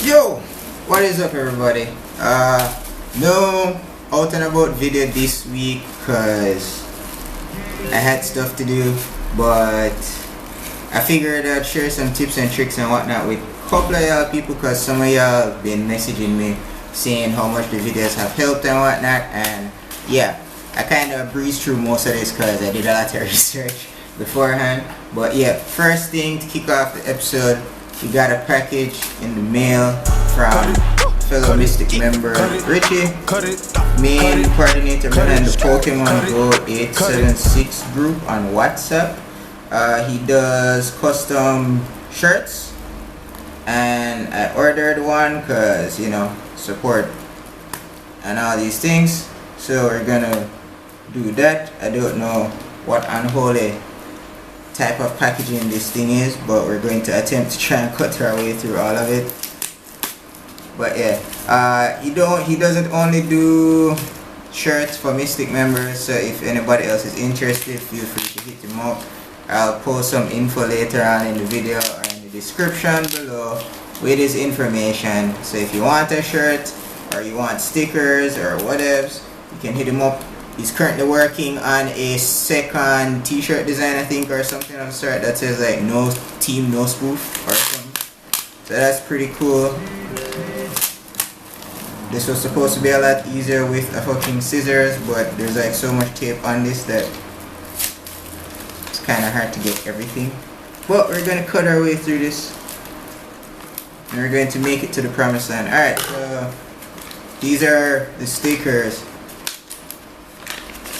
Yo, what is up everybody? No out and about video this week because I had stuff to do, but I figured I'd share some tips and tricks and whatnot with a couple of y'all people, because some of y'all have been messaging me saying how much the videos have helped and whatnot. And yeah, I kind of breezed through most of this because I did a lot of research beforehand. But yeah, first thing to kick off the episode, we got a package in the mail from fellow Mystic member Richie, main coordinator behind the Pokemon Go 876 group on WhatsApp. He does custom shirts, and I ordered one because, you know, support and all these things. So we're gonna do that. I don't know what unholy type of packaging this thing is, but we're going to attempt to try and cut our way through all of it. But yeah, he doesn't only do shirts for Mystic members, so if anybody else is interested, feel free to hit him up. I'll post some info later on in the video or in the description below with his information. So if you want a shirt or you want stickers or whatever, you can hit him up. He's currently working on a second t-shirt design, I think, or something of the sort that says like "No Team, No Spoof" or something. So that's pretty cool. This was supposed to be a lot easier with a fucking scissors, but there's like so much tape on this that it's kind of hard to get everything. But we're gonna cut our way through this, and we're going to make it to the promised land. Alright, so these are the stickers.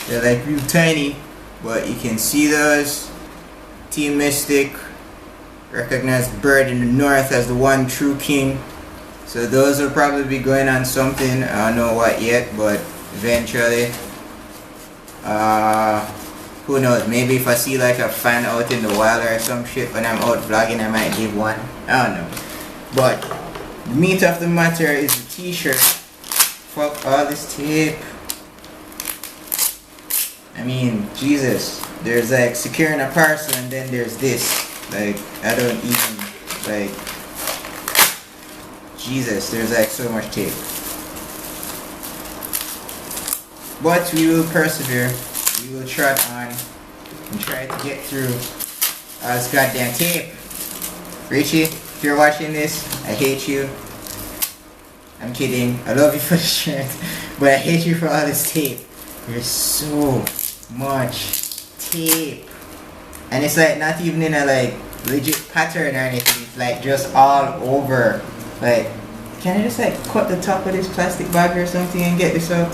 They're like real tiny, but you can see those. Team Mystic, recognize Bird in the North as the one true king. So those will probably be going on something. I don't know what yet, but eventually. Who knows? Maybe if I see like a fan out in the wild or some shit when I'm out vlogging, I might give one. I don't know. But the meat of the matter is the t-shirt. Fuck all this tape. I mean, Jesus, there's like securing a parcel and then there's this. Like, I don't even, like, Jesus, there's like so much tape. But we will persevere. We will trot on and try to get through all this goddamn tape. Richie, if you're watching this, I hate you. I'm kidding. I love you for the shirt, but I hate you for all this tape. There's so much tape, and it's like not even in a like legit pattern or anything. It's like just all over. Like, can I just like cut the top of this plastic bag or something and get this out?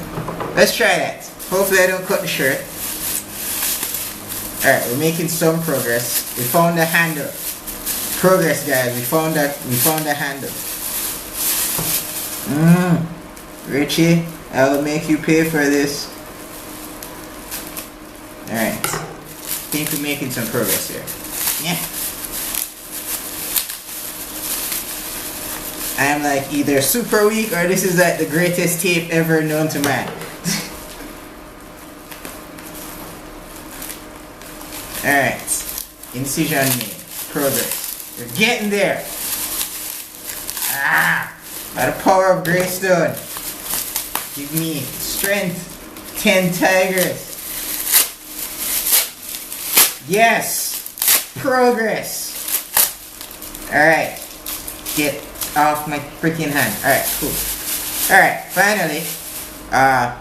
Let's try that. Hopefully I don't cut the shirt. Alright, we're making some progress. We found the handle. Progress, guys. We found the handle. Richie, I will make you pay for this. Alright, I think we're making some progress here. Yeah. I'm like either super weak or this is like the greatest tape ever known to man. Alright, incision made. Progress. We're getting there. By the power of Greystone, give me strength. 10 tigers. Yes! Progress! Alright. Get off my freaking hand. Alright, cool. Alright, finally.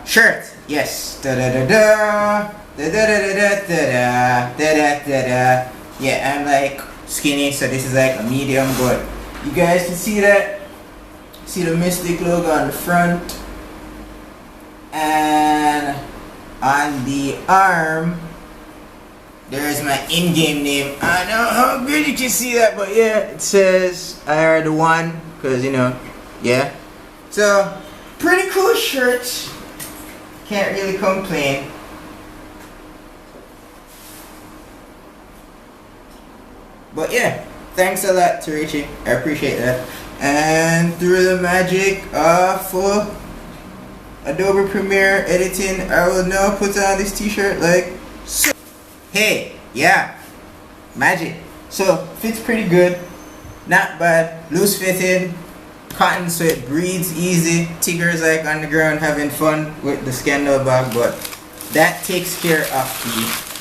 Shirt. Yes. Da da da da. Da da da da da da da da da. Yeah, I'm like skinny, so this is like a medium, but you guys can see that. See the Mystic logo on the front. And on the arm, there is my in-game name. I don't know how good you can see that, but yeah, it says I are the one, because, you know, yeah. So, pretty cool shirt. Can't really complain. But yeah, thanks a lot to Richie. I appreciate that. And through the magic of Adobe Premiere editing, I will now put on this t-shirt like so. Hey, yeah, magic. So fits pretty good, not bad, loose fitting, cotton so it breathes easy. Tigger's like on the ground having fun with the scandal bag, but that takes care of the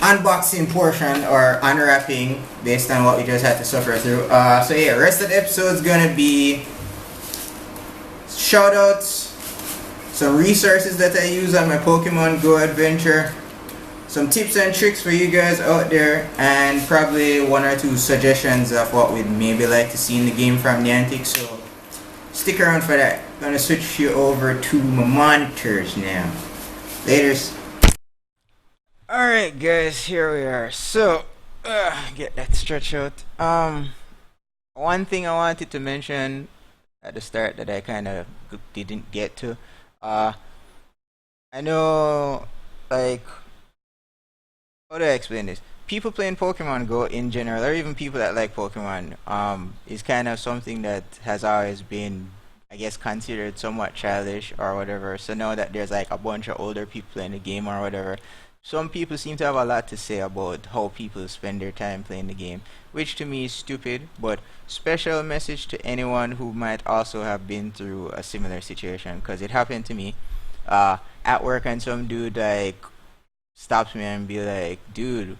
unboxing portion or unwrapping based on what we just had to suffer through. So yeah, rest of the episode is gonna be shoutouts, some resources that I use on my Pokemon Go adventure, some tips and tricks for you guys out there, and probably one or two suggestions of what we'd maybe like to see in the game from Niantic. So stick around for that. I'm gonna switch you over to my monitors now. Laters. Alright guys, here we are. So get that stretch out. One thing I wanted to mention at the start that I kind of didn't get to. I know, like, how do I explain this? People playing Pokemon Go in general, or even people that like Pokemon, is kind of something that has always been, I guess, considered somewhat childish or whatever. So now that there's like a bunch of older people playing the game or whatever, some people seem to have a lot to say about how people spend their time playing the game, which to me is stupid, but special message to anyone who might also have been through a similar situation, because it happened to me at work, and some dude like stops me and be like, dude,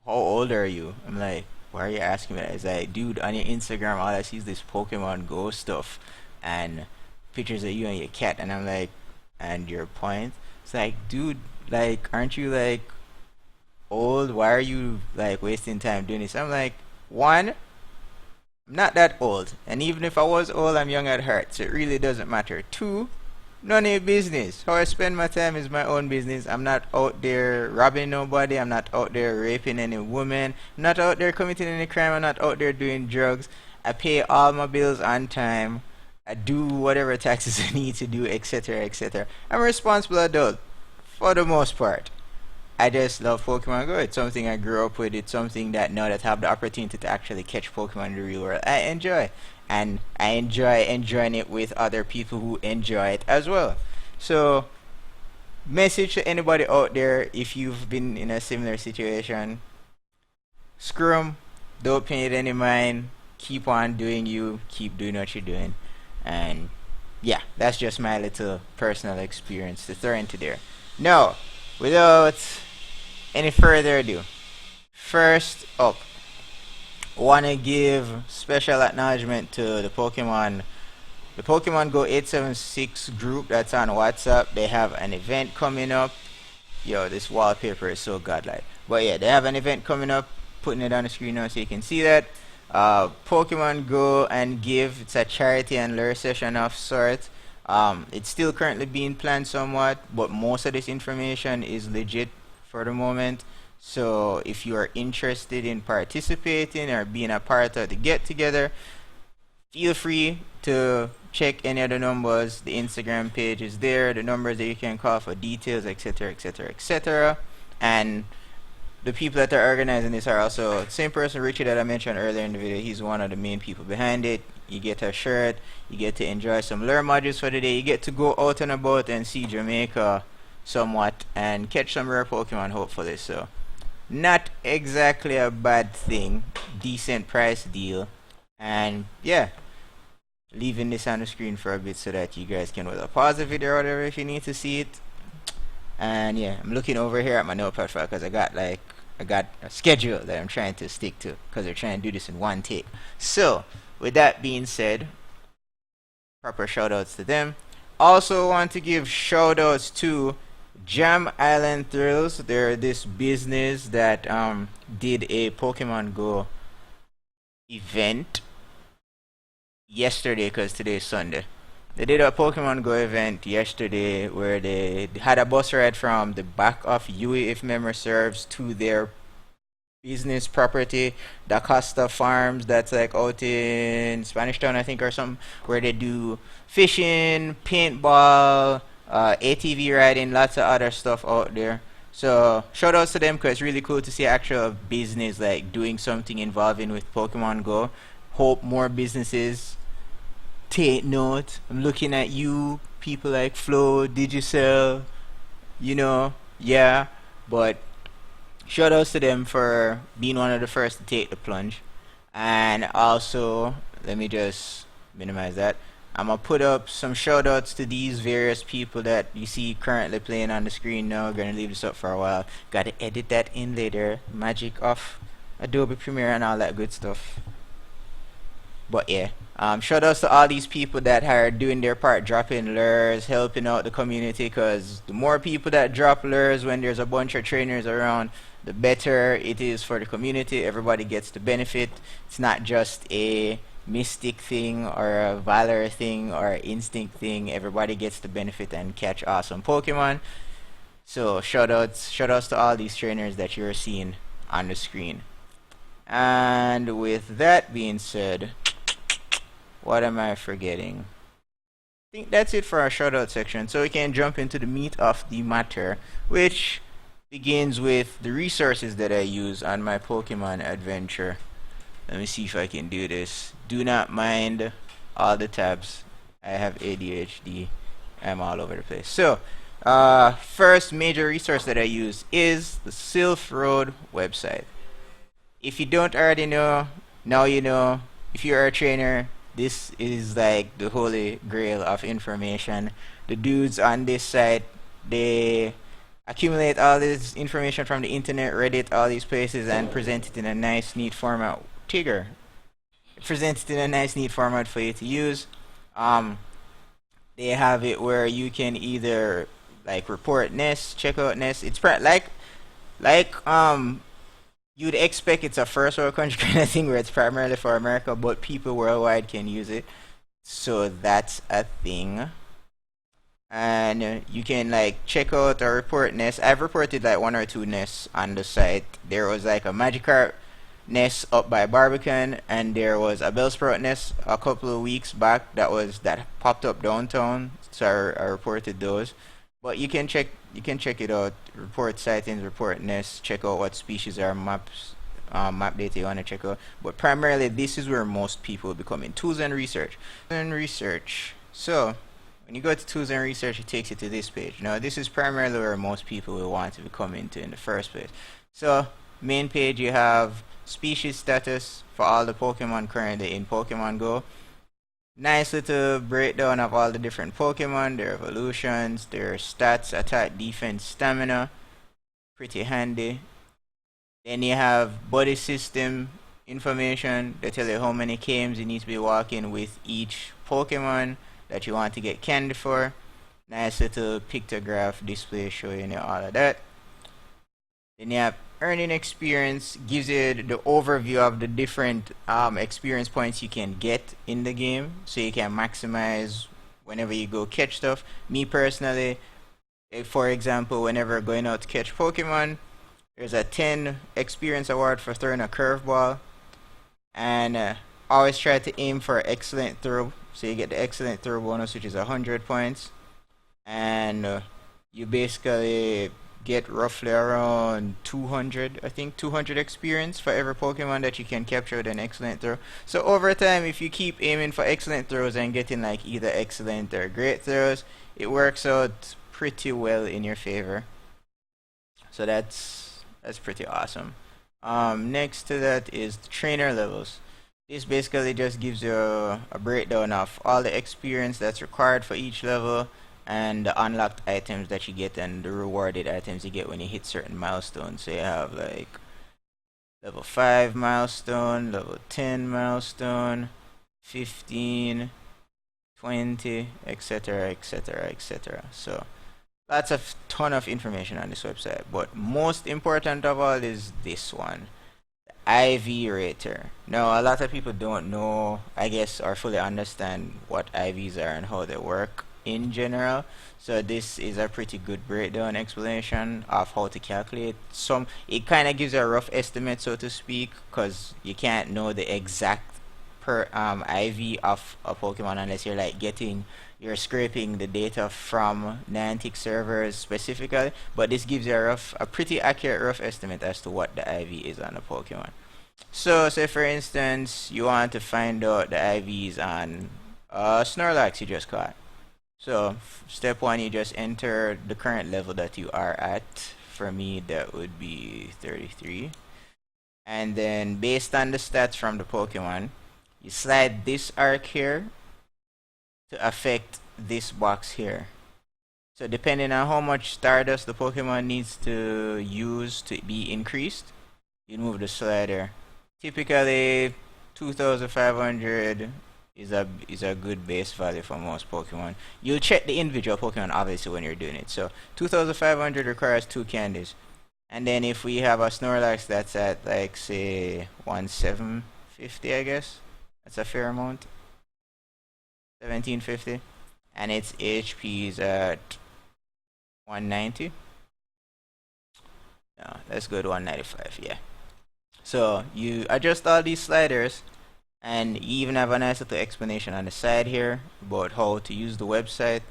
how old are you? I'm like, why are you asking me that? It's like, dude, on your Instagram all I see is this Pokemon Go stuff and pictures of you and your cat, and I'm like, and your point? It's like, dude, like, aren't you like old? Why are you like wasting time doing this? I'm like, one, I'm not that old, and even if I was old, I'm young at heart, so it really doesn't matter. Two, none of your business. How I spend my time is my own business. I'm not out there robbing nobody. I'm not out there raping any woman. I'm not out there committing any crime. I'm not out there doing drugs. I pay all my bills on time. I do whatever taxes I need to do, etc., etc. I'm a responsible adult, for the most part. I just love Pokemon Go. It's something I grew up with. It's something that now that I have the opportunity to actually catch Pokemon in the real world, I enjoy. And I enjoy enjoying it with other people who enjoy it as well. So, message to anybody out there, if you've been in a similar situation, screw 'em. Don't pay it any mind. Keep on doing you. Keep doing what you're doing. And yeah, that's just my little personal experience to throw into there. Now, without any further ado, first up, want to give special acknowledgement to the Pokemon Go 876 group that's on WhatsApp. They have an event coming up. Yo, this wallpaper is so godlike. But yeah, they have an event coming up. Putting it on the screen now so you can see that. Pokemon Go and Give. It's a charity and lure session of sorts. It's still currently being planned somewhat, but most of this information is legit for the moment. So if you are interested in participating or being a part of the get together, feel free to check any of the numbers. The Instagram page is there, the numbers that you can call for details, etc., etc., etc. And the people that are organizing this are also the same person, Richie, that I mentioned earlier in the video. He's one of the main people behind it. You get a shirt, you get to enjoy some lure modules for the day, you get to go out and about and see Jamaica somewhat and catch some rare Pokemon hopefully. So not exactly a bad thing. Decent price deal. And yeah, leaving this on the screen for a bit so that you guys can whether pause the video or whatever if you need to see it. And yeah, I'm looking over here at my notepad file because I got a schedule that I'm trying to stick to because they're trying to do this in one take. So with that being said, proper shoutouts to them. Also want to give shoutouts to Jam Island Thrills. They're this business that did a Pokemon Go event yesterday because today is Sunday. They did a Pokemon Go event yesterday where they had a bus ride from the back of Yui, if memory serves, to their business property, Da Costa Farms, that's like out in Spanish Town, I think, or something, where they do fishing, paintball, ATV riding, lots of other stuff out there. So shout outs to them because it's really cool to see actual business like doing something involving with Pokemon Go. Hope more businesses take note. I'm looking at you, people like Flo, Digicel, you know, yeah. But shout outs to them for being one of the first to take the plunge. And also, let me just minimize that. I'm gonna put up some shoutouts to these various people that you see currently playing on the screen now. Gonna leave this up for a while. Gotta edit that in later. Magic of Adobe Premiere and all that good stuff. But yeah, shout outs to all these people that are doing their part, dropping lures, helping out the community. Because the more people that drop lures when there's a bunch of trainers around, the better it is for the community. Everybody gets the benefit. It's not just a mystic thing or a valor thing or instinct thing. Everybody gets the benefit and catch awesome Pokemon. So shoutouts to all these trainers that you're seeing on the screen. And with that being said, what am I forgetting? I think that's it for our shoutout section. So we can jump into the meat of the matter, which begins with the resources that I use on my Pokemon adventure. Let me see if I can do this. Do not mind all the tabs. I have ADHD. I'm all over the place. So, first major resource that I use is the Sylph Road website. If you don't already know, now you know. If you're a trainer, this is like the holy grail of information. The dudes on this site, they accumulate all this information from the internet, Reddit, all these places, and present it in a nice, neat format. Tigger. Present it in a nice, neat format for you to use. They have it where you can either like report nests, check out nests. It's like you'd expect it's a first world country kind of thing where it's primarily for America, but people worldwide can use it. So that's a thing. And you can like check out or report nests. I've reported like 1 or 2 nests on the site. There was like a Magikarp nest up by Barbican, and there was a Bellsprout nest a couple of weeks back that popped up downtown. So I reported those. But you can check it out. Report sightings, report nests, check out what species are maps, map data you want to check out. But primarily, this is where most people will be coming. Tools and research. So when you go to tools and research, it takes you to this page. Now this is primarily where most people will want to be coming to in the first place. So main page, you have species status for all the Pokemon currently in Pokemon Go. Nice little breakdown of all the different Pokemon, their evolutions, their stats, attack, defense, stamina. Pretty handy. Then you have body system information. They tell you how many KMs you need to be walking with each Pokemon that you want to get candy for. Nice little pictograph display showing you all of that. Then you have earning experience, gives you the overview of the different experience points you can get in the game, so you can maximize whenever you go catch stuff. Me personally, for example, whenever going out to catch Pokemon, there's a 10 experience award for throwing a curveball, and always try to aim for excellent throw, so you get the excellent throw bonus, which is 100 points, and you basically get roughly around 200, I think 200 experience for every Pokemon that you can capture with an excellent throw. So over time, if you keep aiming for excellent throws and getting like either excellent or great throws, it works out pretty well in your favor. So that's pretty awesome. Next to that is the trainer levels. This basically just gives you a breakdown of all the experience that's required for each level, and the unlocked items that you get and the rewarded items you get when you hit certain milestones. So you have like level 5 milestone, level 10 milestone, 15, 20, etc, etc, etc. So lots of ton of information on this website, but most important of all is this one, the IV rater. Now a lot of people don't know, I guess, or fully understand what IVs are and how they work in general, so this is a pretty good breakdown explanation of how to calculate some. It kind of gives you a rough estimate, so to speak, because you can't know the exact per IV of a Pokemon unless you're like you're scraping the data from Niantic servers specifically, but this gives you a pretty accurate rough estimate as to what the IV is on a Pokemon. So say for instance you want to find out the IVs on Snorlax you just caught. So step 1, you just enter the current level that you are at. For me that would be 33, and then based on the stats from the Pokemon, you slide this arc here to affect this box here. So depending on how much Stardust the Pokemon needs to use to be increased, you move the slider. Typically 2,500 is a good base value for most Pokemon. You'll check the individual Pokemon obviously when you're doing it. So 2,500 requires 2 candies. And then if we have a Snorlax that's at like say 1,750, I guess. That's a fair amount. 1,750. And its HP is at 190. No, let's go to 195, yeah. So you adjust all these sliders, and you even have a nice little explanation on the side here about how to use the website,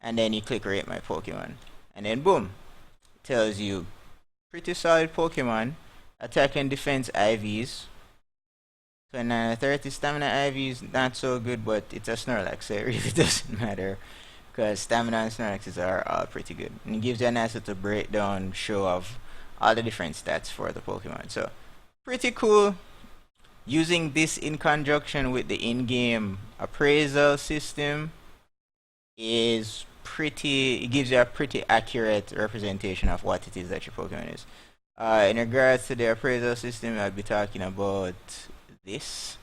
and then you click rate my Pokemon, and then boom, it tells you pretty solid Pokemon, attack and defense IVs, 30 stamina IVs not so good, but it's a Snorlax, so it really doesn't matter because stamina and Snorlaxes are all pretty good, and it gives you a nice little breakdown show of all the different stats for the Pokemon. So pretty cool. Using this in conjunction with the in-game appraisal system is pretty, it gives you a pretty accurate representation of what it is that your Pokemon is. In regards to the appraisal system, I'll be talking about this.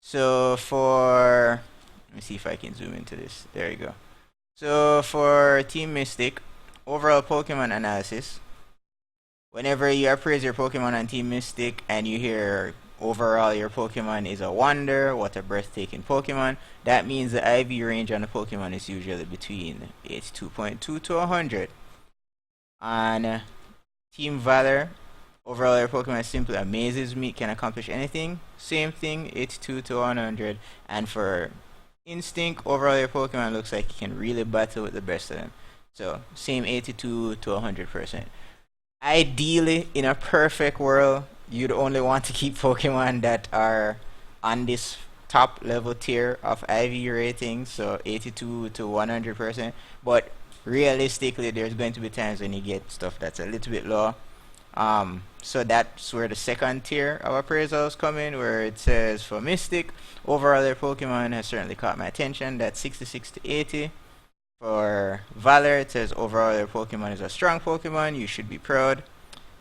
So for, let me see if I can zoom into this. There you go. So for Team Mystic, overall Pokemon analysis, whenever you appraise your Pokemon on Team Mystic and you hear overall your Pokemon is a wonder, what a breathtaking Pokemon, that means the IV range on the Pokemon is usually between 82.2 to 100. On Team Valor, overall your Pokemon simply amazes me, can accomplish anything, same thing, 82 to 100. And for Instinct, overall your Pokemon looks like you can really battle with the best of them. So same 82 to 100%. Ideally, in a perfect world, you'd only want to keep Pokemon that are on this top level tier of IV rating, so 82 to 100%. But realistically, there's going to be times when you get stuff that's a little bit low. So that's where the second tier of appraisals come in, where it says for Mystic, overall their Pokemon has certainly caught my attention. That's 66 to 80. For Valor, it says overall their Pokemon is a strong Pokemon, you should be proud.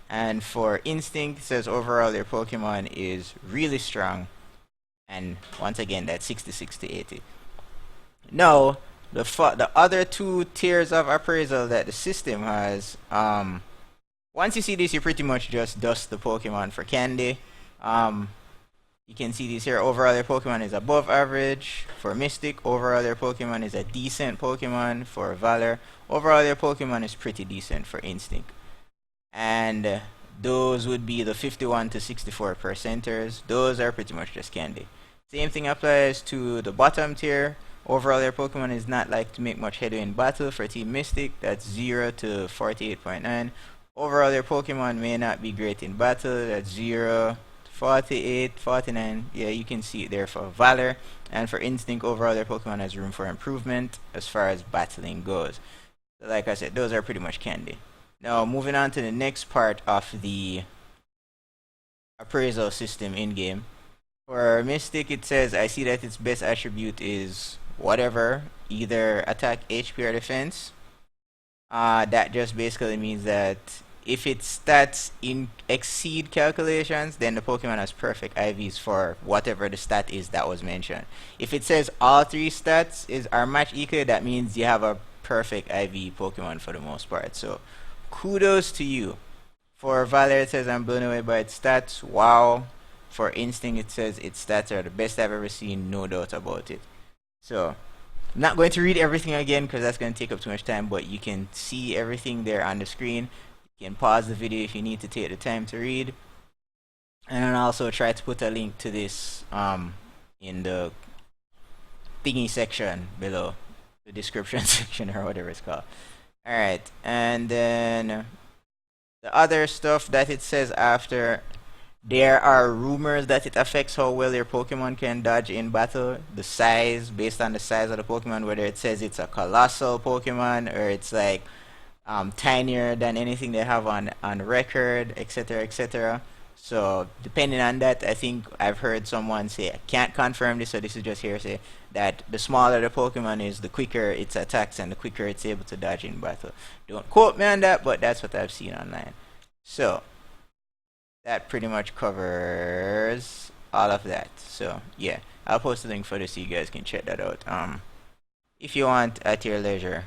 And for Instinct, it says overall their Pokemon is really strong. And once again, that's 66 to 80. Now, the other two tiers of appraisal that the system has, once you see this, you pretty much just dust the Pokemon for candy. You can see these here. Overall, their Pokemon is above average. For Mystic, overall, their Pokemon is a decent Pokemon. For Valor, overall, their Pokemon is pretty decent for Instinct. And those would be the 51 to 64 percenters. Those are pretty much just candy. Same thing applies to the bottom tier. Overall, their Pokemon is not like to make much headway in battle. For Team Mystic, that's 0 to 48.9. Overall, their Pokemon may not be great in battle. That's 0 to 48, 49. Yeah, you can see it there for Valor. And for Instinct, overall, their Pokemon has room for improvement as far as battling goes. So like I said, those are pretty much candy. Now, moving on to the next part of the appraisal system in-game. For Mystic, it says, I see that its best attribute is whatever, either attack, HP, or defense. That just basically means that if its stats exceed calculations, then the Pokemon has perfect IVs for whatever the stat is that was mentioned. If it says all three stats are match equal, that means you have a perfect IV Pokemon for the most part. So kudos to you. For Valor, it says I'm blown away by its stats. Wow. For Instinct, it says its stats are the best I've ever seen, no doubt about it. So I'm not going to read everything again because that's going to take up too much time, but you can see everything there on the screen. You can pause the video if you need to take the time to read. And then also try to put a link to this in the thingy section below, the description section or whatever it's called. Alright, and then the other stuff that it says after, there are rumors that it affects how well your Pokemon can dodge in battle. The size, based on the size of the Pokemon, whether it says it's a colossal Pokemon or it's like tinier than anything they have on record, etc., etc. So depending on that, I think I've heard someone say, I can't confirm this, so this is just hearsay, that the smaller the Pokemon is, the quicker its attacks and the quicker it's able to dodge in battle. Don't quote me on that, but that's what I've seen online. So that pretty much covers all of that. So yeah, I'll post a link for this so you guys can check that out. If you want at your leisure.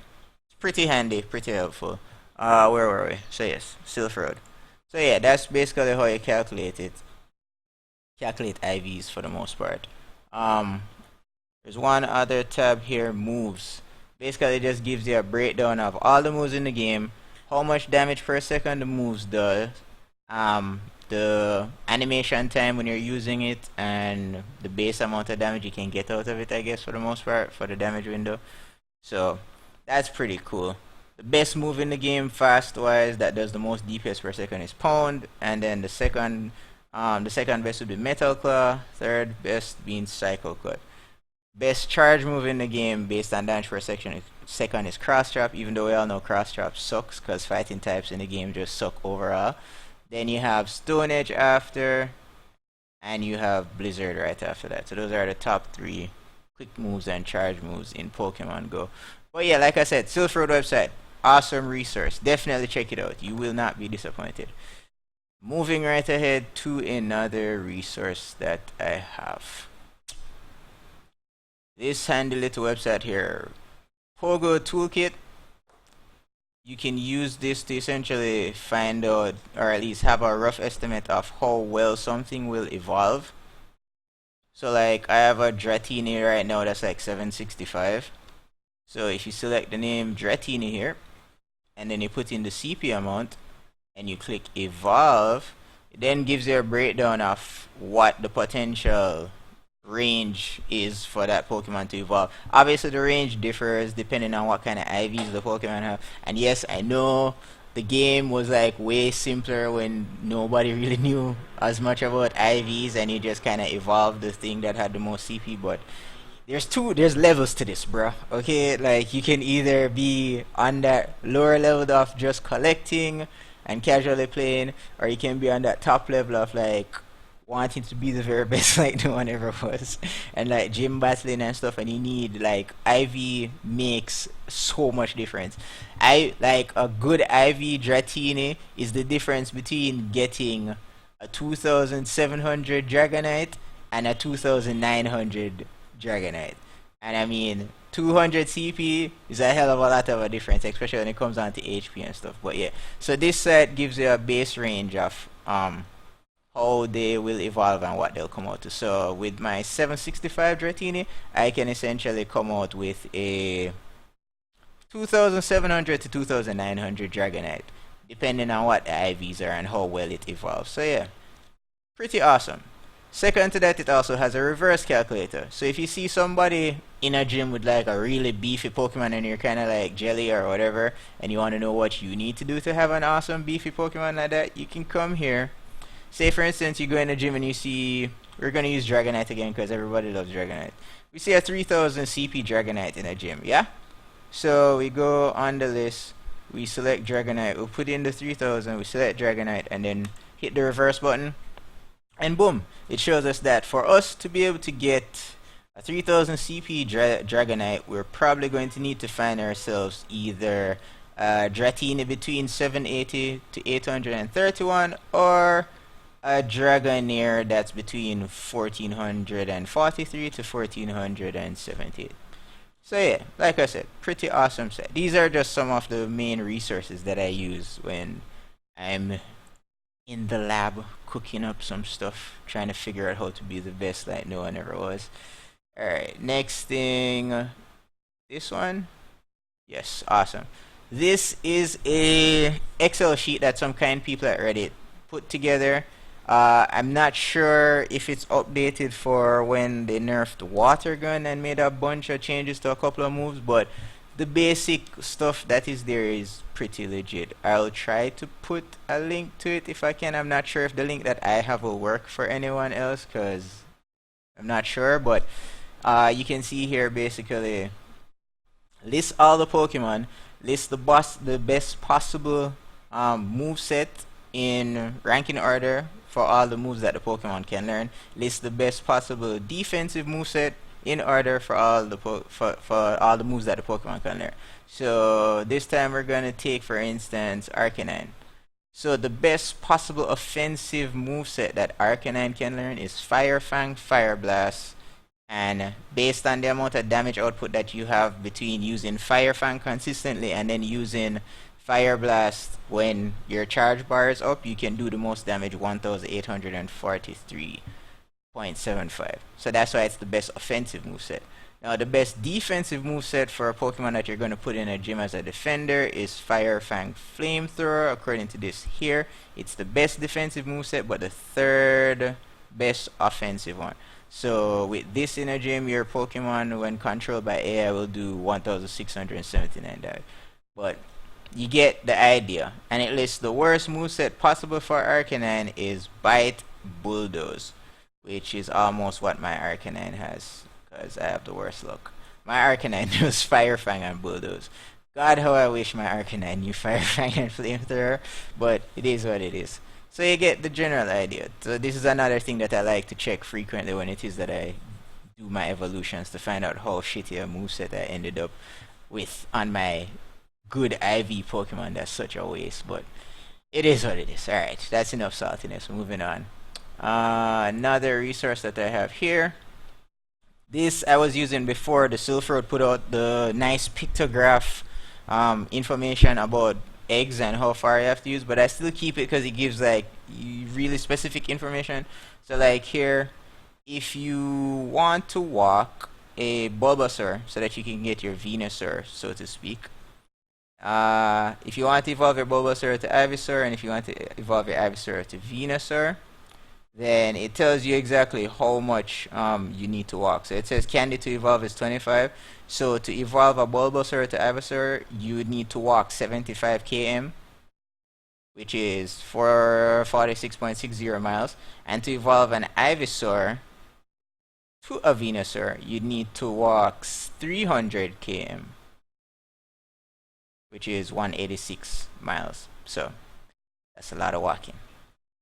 It's pretty handy, pretty helpful. Where were we? So yes, Silph Road. So yeah, that's basically how you calculate it. Calculate IVs for the most part. There's one other tab here, moves. Basically, it just gives you a breakdown of all the moves in the game, how much damage per second the moves does, the animation time when you're using it, and the base amount of damage you can get out of it, I guess, for the most part, for the damage window. So that's pretty cool. The best move in the game, fast-wise, that does the most DPS per second is Pound, and then the second best would be Metal Claw, third best being Cycle Cut. Best charge move in the game based on damage per second is Cross Chop, even though we all know Cross Chop sucks because fighting types in the game just suck overall. Then you have Stone Edge after, and you have Blizzard right after that. So those are the top 3 quick moves and charge moves in Pokemon Go. But yeah, like I said, Silph Road website, awesome resource. Definitely check it out. You will not be disappointed. Moving right ahead to another resource that I have. This handy little website here, Pogo Toolkit. You can use this to essentially find out, or at least have a rough estimate of how well something will evolve. So like, I have a Dratini right now that's like 765. So if you select the name Dratini here, and then you put in the CP amount, and you click evolve, it then gives you a breakdown of what the potential range is for that Pokemon to evolve. Obviously the range differs depending on what kind of IVs the Pokemon have. And yes, I know the game was like way simpler when nobody really knew as much about IVs and you just kind of evolved the thing that had the most CP, but there's levels to this, bro. Okay, like you can either be on that lower level of just collecting and casually playing, or you can be on that top level of like wanting to be the very best like no one ever was, and like gym battling and stuff, and you need like IV makes so much difference. I like a good IV Dratini is the difference between getting a 2700 Dragonite and a 2900 Dragonite. And I mean 200 CP is a hell of a lot of a difference, especially when it comes down to HP and stuff. But yeah, so this set gives you a base range of how they will evolve and what they'll come out to. So with my 765 Dratini, I can essentially come out with a 2700 to 2900 Dragonite, depending on what the IVs are and how well it evolves. So yeah, pretty awesome. Second to that, it also has a reverse calculator. So if you see somebody in a gym with like a really beefy Pokemon and you're kind of like jelly or whatever, and you want to know what you need to do to have an awesome beefy Pokemon like that, you can come here. Say for instance, you go in the gym and you see, we're going to use Dragonite again because everybody loves Dragonite. We see a 3000 CP Dragonite in a gym, yeah? So we go on the list, we select Dragonite, we'll put in the 3000, we select Dragonite, and then hit the reverse button. And boom, it shows us that for us to be able to get a 3000 CP Dragonite, we're probably going to need to find ourselves either Dratini between 780 to 831 or a Dragonair that's between 1443 to 1478. So yeah, like I said, pretty awesome set. These are just some of the main resources that I use when I'm in the lab cooking up some stuff, trying to figure out how to be the best like no one ever was. Alright, next thing, this one. Yes, awesome. This is a Excel sheet that some kind people at Reddit put together. I'm not sure if it's updated for when they nerfed Water Gun and made a bunch of changes to a couple of moves, but the basic stuff that is there is pretty legit. I'll try to put a link to it if I can. I'm not sure if the link that I have will work for anyone else because I'm not sure, but you can see here basically list all the Pokemon, list the best possible move set in ranking order for all the moves that the Pokemon can learn. List the best possible defensive moveset in order for all the for all the moves that the Pokemon can learn. So this time we're gonna take, for instance, Arcanine. So the best possible offensive moveset that Arcanine can learn is Fire Fang, Fire Blast, and based on the amount of damage output that you have between using Fire Fang consistently and then using Fire Blast when your charge bar is up, you can do the most damage, 1843.75. So that's why it's the best offensive moveset. Now the best defensive moveset for a Pokemon that you're going to put in a gym as a defender is Fire Fang Flamethrower. According to this here, it's the best defensive moveset, but the third best offensive one. So with this in a gym, your Pokemon, when controlled by AI, will do 1679 damage. But you get the idea. And it lists the worst moveset possible for Arcanine is Bite Bulldoze, which is almost what my Arcanine has, because I have the worst luck. My Arcanine knows Fire Fang and Bulldoze. God, how I wish my Arcanine knew Fire Fang and Flamethrower, but it is what it is. So you get the general idea. So this is another thing that I like to check frequently when it is that I do my evolutions, to find out how shitty a moveset I ended up with on my good IV Pokemon. That's such a waste, but it is what it is. Alright, that's enough saltiness. Moving on. Another resource that I have here. This I was using before the Silph Road put out the nice pictograph information about eggs and how far you have to use, but I still keep it because it gives like really specific information. So like here, if you want to walk a Bulbasaur so that you can get your Venusaur, so to speak, if you want to evolve your Bulbasaur to Ivysaur, and if you want to evolve your Ivysaur to Venusaur, then it tells you exactly how much you need to walk. So it says candy to evolve is 25. So to evolve a Bulbasaur to Ivysaur, you would need to walk 75 km, which is 446.60 miles. And to evolve an Ivysaur to a Venusaur, you'd need to walk 300 km, which is 186 miles. So that's a lot of walking.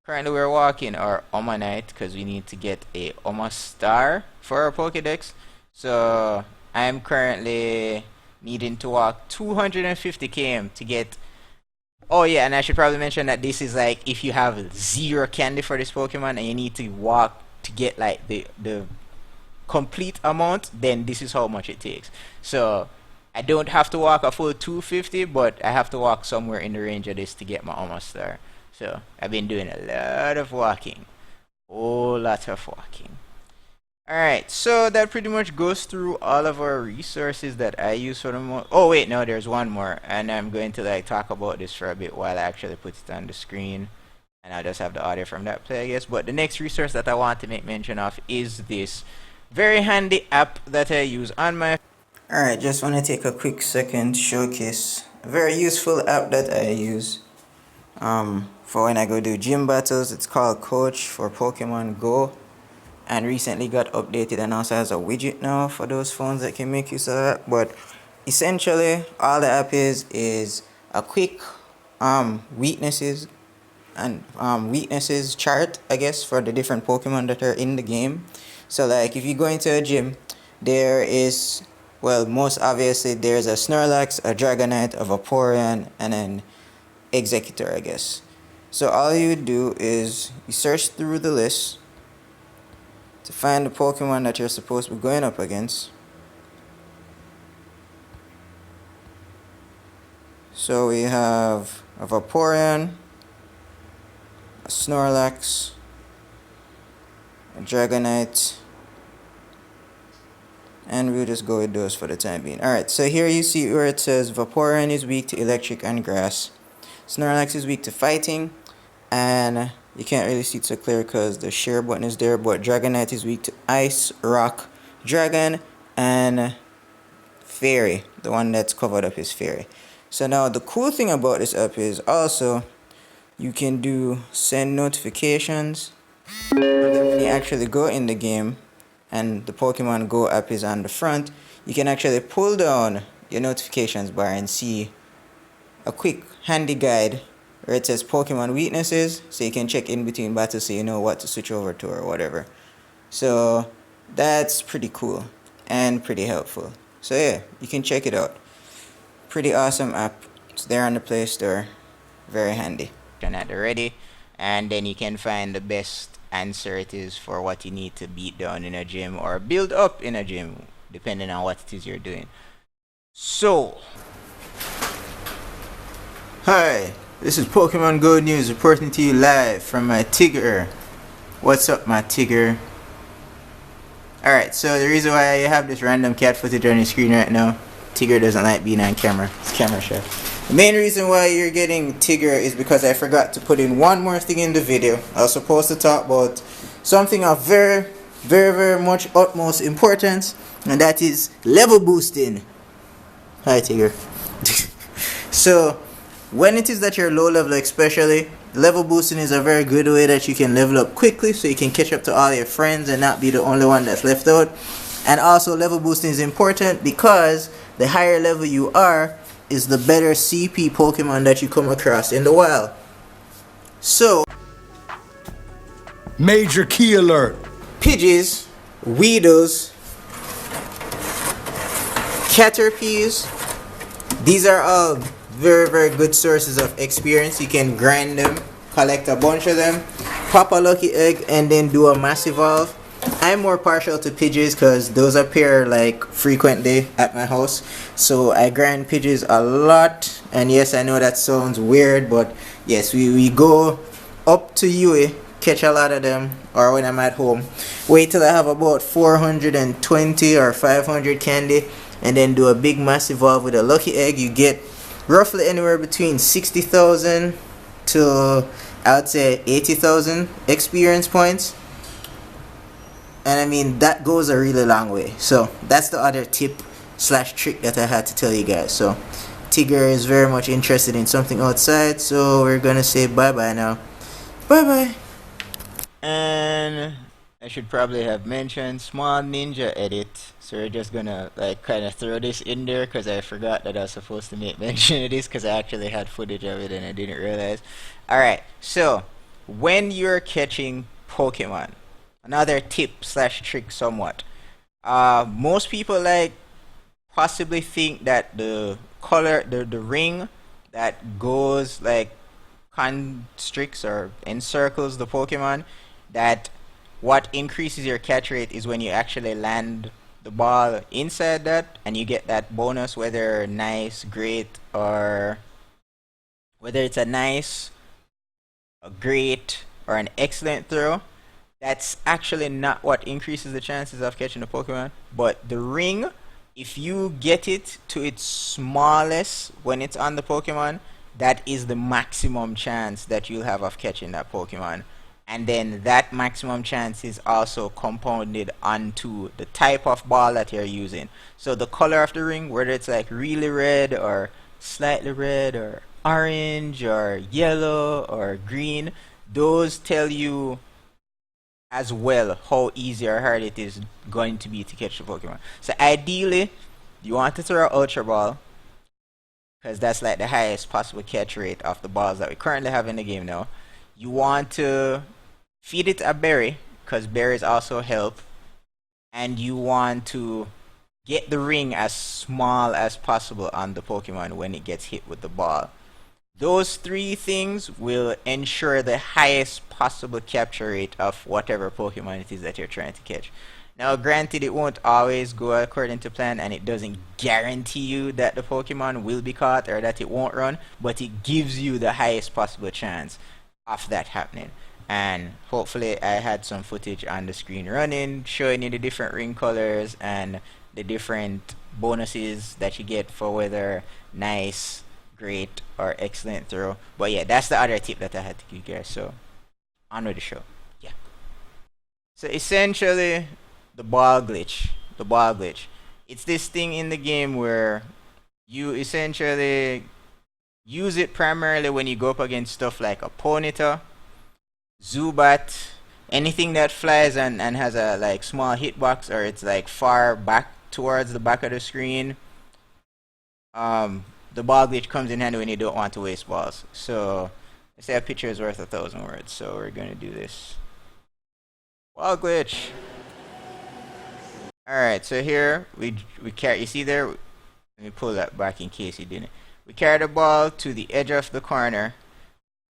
Currently we're walking our Omanite because we need to get a Oma Star for our Pokedex. So I'm currently needing to walk 250 km to get... Oh yeah, and I should probably mention that this is like if you have 0 candy for this Pokemon and you need to walk to get like the complete amount, then this is how much it takes. So I don't have to walk a full 250, but I have to walk somewhere in the range of this to get my Oma Star. So I've been doing a lot of walking. Whole lot of walking. Alright, so that pretty much goes through all of our resources that I use for the most... Oh wait, no, there's one more. And I'm going to like talk about this for a bit while I actually put it on the screen. And I'll just have the audio from that play, I guess. But the next resource that I want to make mention of is this very handy app that I use on my... Alright, just want to take a quick second to showcase a very useful app that I use for when I go do gym battles. It's called Coach for Pokemon Go, and recently got updated and also has a widget now for those phones that can make use of that. But essentially all the app is a quick weaknesses chart, I guess, for the different Pokemon that are in the game. So like if you go into a gym, there is, well, most obviously there's a Snorlax, a Dragonite, a Vaporeon, and an Executor, I guess. So all you do is you search through the list to find the Pokemon that you're supposed to be going up against. So we have a Vaporeon, a Snorlax, a Dragonite, and we'll just go with those for the time being. Alright, so here you see where it says Vaporeon is weak to electric and grass. Snorlax is weak to fighting, and you can't really see it so clear because the share button is there, but Dragonite is weak to ice, rock, dragon, and fairy. The one that's covered up is fairy. So now the cool thing about this app is also you can do send notifications. When you actually go in the game and the Pokemon Go app is on the front, you can actually pull down your notifications bar and see a quick handy guide where it says Pokemon weaknesses, so you can check in between battles so you know what to switch over to or whatever. So that's pretty cool and pretty helpful. So yeah, you can check it out. Pretty awesome app. It's there on the Play Store. Very handy. At the ready, and then you can find the best answer it is for what you need to beat down in a gym or build up in a gym, depending on what it is you're doing. So, hi, this is Pokemon Go News reporting to you live from my Tigger. What's up, my Tigger? Alright, so the reason why I have this random cat footage on your screen right now, Tigger doesn't like being on camera. It's camera shy. The main reason why you're getting Tigger is because I forgot to put in one more thing in the video. I was supposed to talk about something of very much utmost importance, and that is level boosting. Hi, Tigger. So, when it is that you're low level especially, level boosting is a very good way that you can level up quickly so you can catch up to all your friends and not be the only one that's left out. And also, level boosting is important because the higher level you are, is the better CP Pokemon that you come across in the wild. So, major key alert. Pidgeys, Weedles, Caterpies, these are all very good sources of experience. You can grind them, collect a bunch of them, pop a lucky egg, and then do a massive evolve. I'm more partial to Pidgeys because those appear like frequently at my house, so I grind Pidgeys a lot. And yes, I know that sounds weird, but yes, we go up to UA, catch a lot of them, or when I'm at home, wait till I have about 420 or 500 candy, and then do a big massive evolve with a lucky egg. You get roughly anywhere between 60,000 to, I would say, 80,000 experience points. And I mean, that goes a really long way. So that's the other tip slash trick that I had to tell you guys. So Tigger is very much interested in something outside, so we're gonna say bye bye now. Bye bye. and I should probably have mentioned small ninja edit. So we're just gonna like kind of throw this in there because I forgot that I was supposed to make mention of this because I actually had footage of it and I didn't realize. Alright, so when you're catching Pokemon, another tip slash trick somewhat. Most people like possibly think that the color, the ring that goes like constricts or encircles the Pokemon, that what increases your catch rate is when you actually land the ball inside that and you get that bonus, whether nice, great, or whether it's a nice, a great, or an excellent throw. That's actually not what increases the chances of catching a Pokemon. But the ring, if you get it to its smallest when it's on the Pokemon, that is the maximum chance that you'll have of catching that Pokemon. And then that maximum chance is also compounded onto the type of ball that you're using. So the color of the ring, whether it's like really red or slightly red or orange or yellow or green, those tell you as well how easy or hard it is going to be to catch the Pokemon. So ideally, you want to throw Ultra Ball because that's like the highest possible catch rate of the balls that we currently have in the game now. You want to feed it a berry because berries also help, and you want to get the ring as small as possible on the Pokemon when it gets hit with the ball. Those three things will ensure the highest possible capture rate of whatever Pokemon it is that you're trying to catch. Now, granted, it won't always go according to plan, and it doesn't guarantee you that the Pokemon will be caught or that it won't run, but it gives you the highest possible chance of that happening. And hopefully I had some footage on the screen running, showing you the different ring colors and the different bonuses that you get for whether nice, great, or excellent throw. But yeah, that's the other tip that I had to give you guys. So on with the show. Yeah. So essentially, the ball glitch. The ball glitch. It's this thing in the game where you essentially use it primarily when you go up against stuff like a Ponyta, Zubat, anything that flies and has a like small hitbox, or it's like far back towards the back of the screen. The ball glitch comes in handy when you don't want to waste balls. So They say a picture is worth 1,000 words, so we're gonna do this. Wall glitch. Alright, so here we carry, you see there, let me pull that back in case you didn't. We carry the ball to the edge of the corner,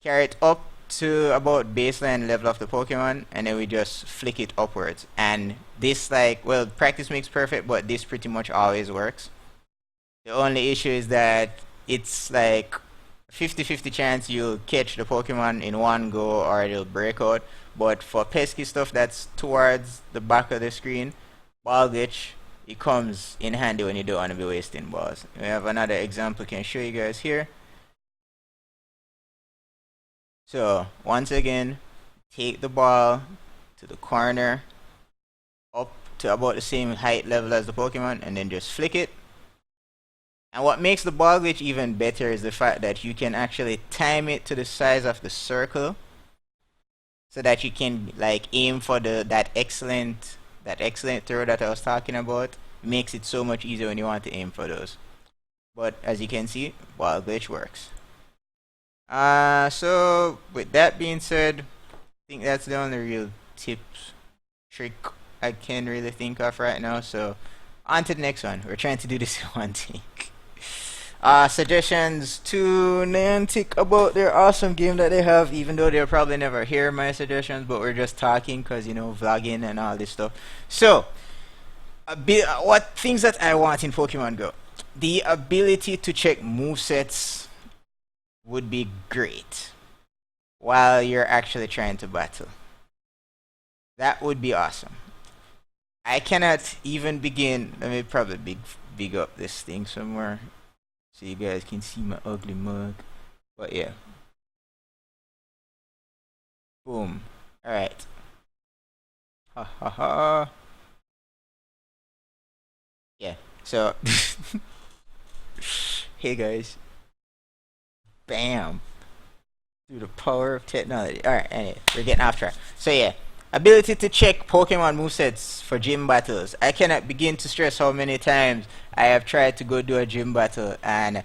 carry it up to about baseline level of the Pokemon, and then we just flick it upwards. And this, like, well, practice makes perfect, but this pretty much always works. The only issue is that it's like 50-50 chance you'll catch the Pokemon in one go or it'll break out. But for pesky stuff that's towards the back of the screen, ball glitch, it comes in handy when you don't want to be wasting balls. We have another example I can show you guys here. So once again, take the ball to the corner, up to about the same height level as the Pokemon, and then just flick it. And what makes the ball glitch even better is the fact that you can actually time it to the size of the circle, so that you can like aim for that excellent throw that I was talking about. It makes it so much easier when you want to aim for those. But as you can see, ball glitch works. So with that being said, I think that's the only real trick I can really think of right now. So on to the next one. We're trying to do this in one take. Suggestions to Niantic about their awesome game that they have, even though they'll probably never hear my suggestions, but we're just talking because, you know, vlogging and all this stuff. So, what things that I want in Pokemon Go? The ability to check movesets would be great while you're actually trying to battle. That would be awesome. I cannot even begin. Let me probably big up this thing somewhere so you guys can see my ugly mug. But yeah. Boom. Alright. Ha ha ha. Yeah. So hey guys. Bam. Through the power of technology. Alright, anyway, we're getting off track. So yeah. Ability to check Pokemon movesets for gym battles. I cannot begin to stress how many times I have tried to go do a gym battle, and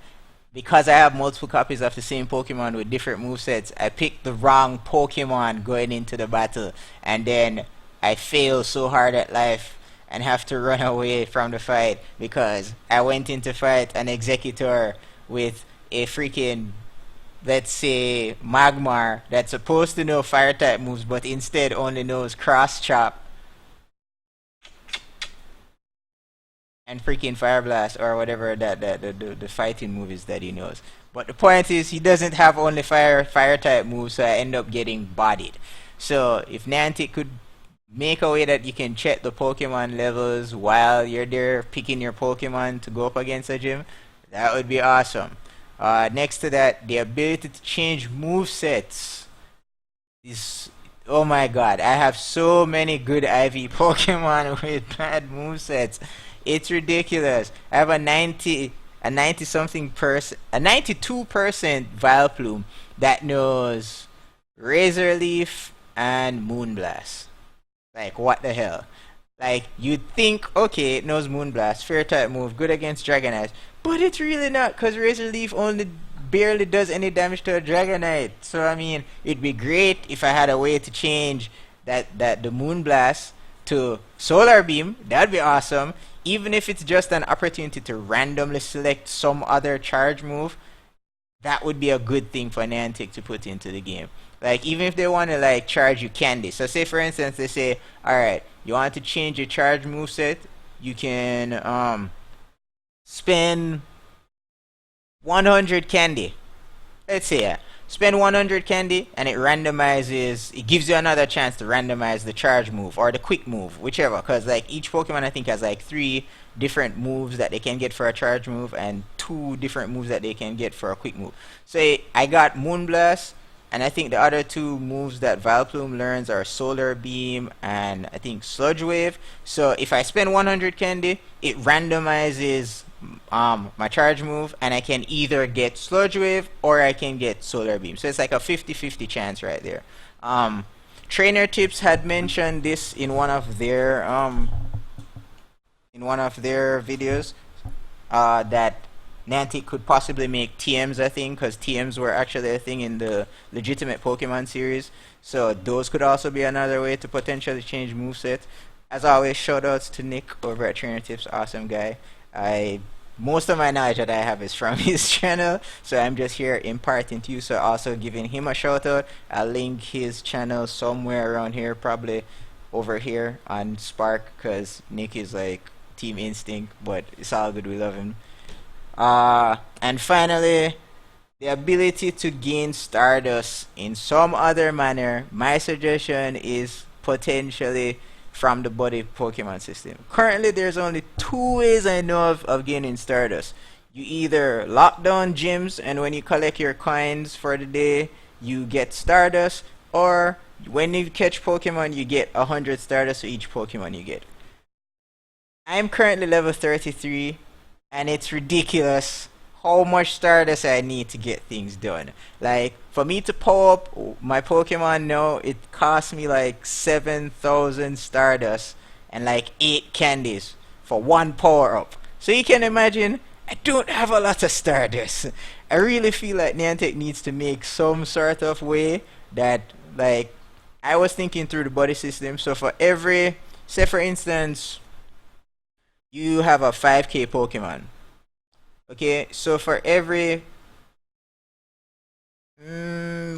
because I have multiple copies of the same Pokemon with different movesets, I picked the wrong Pokemon going into the battle, and then I fail so hard at life and have to run away from the fight because I went in to fight an Executor with a freaking, let's say, Magmar that's supposed to know fire type moves but instead only knows cross chop and freaking fire blast or whatever that the fighting move is that he knows. But the point is, he doesn't have only fire type moves, so I end up getting bodied. So if Niantic could make a way that you can check the Pokemon levels while you're there picking your Pokemon to go up against a gym, that would be awesome. Next to that, the ability to change movesets is, oh my god, I have so many good IV Pokemon with bad movesets. It's ridiculous. I have a 92% Vileplume that knows Razor Leaf and Moonblast. Like, what the hell? Like, you'd think, okay, it knows Moonblast, fair type move, good against Dragonite, but it's really not, because Razor Leaf only barely does any damage to a Dragonite. So, I mean, it'd be great if I had a way to change the Moonblast to Solar Beam. That'd be awesome. Even if it's just an opportunity to randomly select some other charge move, that would be a good thing for Niantic to put into the game. Like, even if they want to, like, charge you candy. So, say, for instance, they say, alright, you want to change your charge moveset, you can, spend 100 candy. Let's say, spend 100 candy, and it gives you another chance to randomize the charge move, or the quick move, whichever, because, like, each Pokemon, I think, has, like, 3 different moves that they can get for a charge move, and 2 different moves that they can get for a quick move. So, I got Moonblast, and I think the other 2 moves that Vileplume learns are Solar Beam and I think Sludge Wave. So if I spend 100 candy, it randomizes my charge move, and I can either get Sludge Wave or I can get Solar Beam. So it's like a 50-50 chance right there. Trainer Tips had mentioned this in one of their videos, that Niantic could possibly make TMs a thing, because TMs were actually a thing in the legitimate Pokemon series. So those could also be another way to potentially change moveset. As always, shoutouts to Nick over at Trainer Tips, awesome guy. Most of my knowledge that I have is from his channel, so I'm just here imparting to you. So also giving him a shout out. I'll link his channel somewhere around here, probably over here on Spark, because Nick is like Team Instinct, but it's all good, we love him. And finally, the ability to gain Stardust in some other manner. My suggestion is potentially from the body Pokemon system. Currently, there's only 2 ways I know of gaining Stardust. You either lock down gyms, and when you collect your coins for the day, you get Stardust, or when you catch Pokemon, you get 100 Stardust for each Pokemon you get. I'm currently level 33, and it's ridiculous how much Stardust I need to get things done. Like, for me to power up my Pokemon now, it costs me like 7,000 Stardust and like 8 candies for 1 power up. So you can imagine, I don't have a lot of Stardust. I really feel like Niantic needs to make some sort of way that, like, I was thinking through the body system. So for every, say for instance, you have a 5k Pokemon. Okay, so for every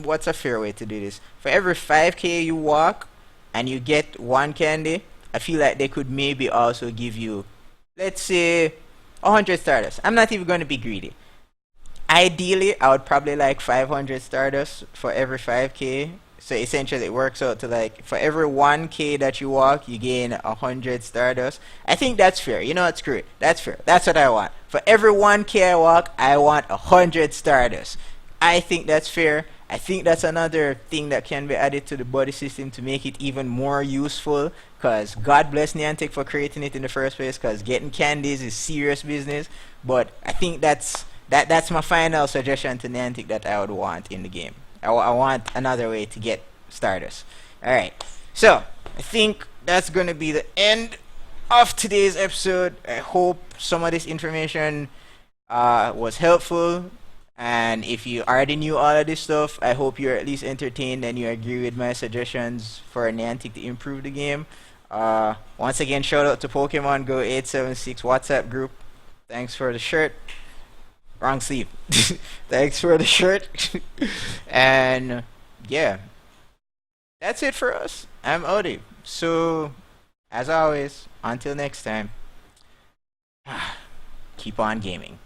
what's a fair way to do this? For every 5k you walk and you get 1 candy, I feel like they could maybe also give you, let's say, 100 Stardust. I'm not even going to be greedy. Ideally, I would probably like 500 Stardust for every 5k. So essentially it works out to like, for every 1k that you walk, you gain 100 Stardust. I think that's fair. You know what, screw it. That's fair. That's what I want. For every 1k I walk, I want 100 Stardust. I think that's fair. I think that's another thing that can be added to the body system to make it even more useful. Because God bless Niantic for creating it in the first place, because getting candies is serious business. But I think that's my final suggestion to Niantic that I would want in the game. I want another way to get Stardust. Alright, so I think that's going to be the end of today's episode. I hope some of this information was helpful. And if you already knew all of this stuff, I hope you're at least entertained and you agree with my suggestions for Niantic to improve the game. Once again, shout out to Pokemon Go 876 WhatsApp group. Thanks for the shirt. Wrong sleeve. Thanks for the shirt. And yeah, that's it for us. I'm Odie. So, as always, until next time, keep on gaming.